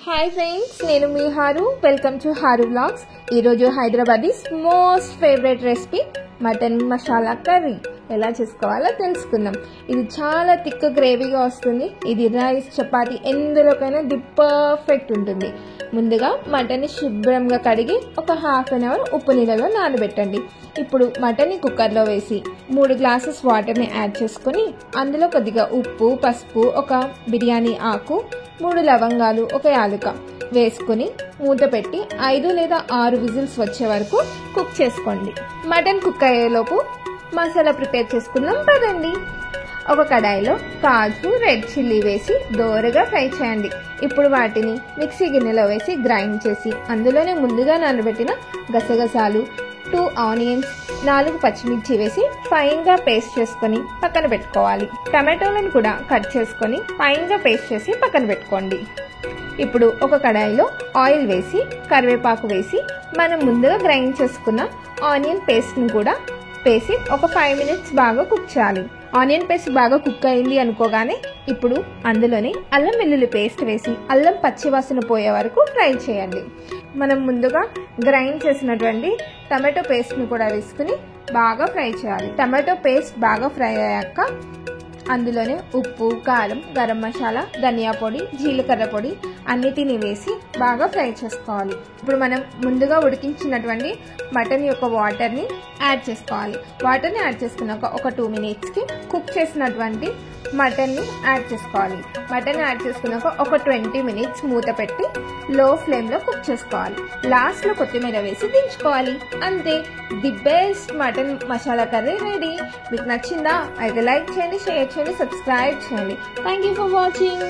Hi friends, నేను మీ Haru. Welcome to Haru vlogs. ఈరోజు Hyderabadi's most favourite recipe mutton masala curry ఎలా చేసుకోవాలో తెలుసుకుందాం. ఇది చాలా థిక్ గ్రేవీగా వస్తుంది. ఇది రైస్, చపాతి ఎందులోకైనా ఇది పర్ఫెక్ట్ ఉంటుంది. ముందుగా మటన్ని శుభ్రంగా కడిగి ఒక హాఫ్ అన్ అవర్ ఉప్పు నీళ్ళలో నానబెట్టండి. ఇప్పుడు మటన్ని కుక్కర్లో వేసి 3 గ్లాసెస్ వాటర్ని యాడ్ చేసుకొని అందులో కొద్దిగా ఉప్పు, పసుపు, ఒక బిర్యానీ ఆకు, 3 లవంగాలు, ఒక యాలుక వేసుకుని మూత పెట్టి 5 లేదా 6 విజిల్స్ వచ్చే వరకు కుక్ చేసుకోండి. మటన్ కుక్ అయ్యేలోపు మసాలా ప్రిపేర్ చేసుకుందాం పదండి. ఒక కడాయిలో కాజు, రెడ్ చిల్లీ వేసి దోరగా ఫ్రై చేయండి. ఇప్పుడు వాటిని మిక్సీ గిన్నెలో వేసి గ్రైండ్ చేసి అందులోనే ముందుగా నానబెట్టిన గసగసాలు, 2 ఆనియన్స్, 4 పచ్చిమిర్చి వేసి ఫైన్గా పేస్ట్ చేసుకొని పక్కన పెట్టుకోవాలి. టమాటోలను కూడా కట్ చేసుకొని ఫైన్గా పేస్ట్ చేసి పక్కన పెట్టుకోండి. ఇప్పుడు ఒక కడాయిలో ఆయిల్ వేసి కరివేపాకు వేసి మనం ముందుగా గ్రైండ్ చేసుకున్న ఆనియన్ పేస్ట్ని కూడా వేసి ఒక 5 మినిట్స్ బాగా కుక్ చేయాలి. ఆనియన్ పేస్ట్ బాగా కుక్ అయింది అనుకోగానే ఇప్పుడు అందులోని అల్లం వెల్లుల్లి పేస్ట్ వేసి అల్లం పచ్చివాసన పోయే వరకు ఫ్రై చేయండి. మనం ముందుగా గ్రైండ్ చేసినటువంటి టమాటో పేస్ట్ని కూడా వేసుకుని బాగా ఫ్రై చేయాలి. టమాటో పేస్ట్ బాగా ఫ్రై అయ్యాక అందులోనే ఉప్పు, కారం, గరం మసాలా, ధనియా పొడి, జీలకర్ర పొడి అన్నిటిని వేసి బాగా ఫ్రై చేసుకోవాలి. ఇప్పుడు మనం ముందుగా ఉడికించినటువంటి మటన్ యొక్క వాటర్ని యాడ్ చేసుకోవాలి. వాటర్ని యాడ్ చేసుకున్నాక ఒక 2 మినిట్స్కి కుక్ చేసినటువంటి మటన్ని యాడ్ చేసుకోవాలి. మటన్ యాడ్ చేసుకున్నాక ఒక 20 మినిట్స్ మూత పెట్టి లో ఫ్లేమ్లో కుక్ చేసుకోవాలి. లాస్ట్లో కొత్తిమీర వేసి దించుకోవాలి. అంతే, the best mutton masala curry ready. మీకు నచ్చిందా? అయితే లైక్ చేయండి, షేర్ చేయండి, సబ్స్క్రైబ్ చేయండి. Thank you for watching.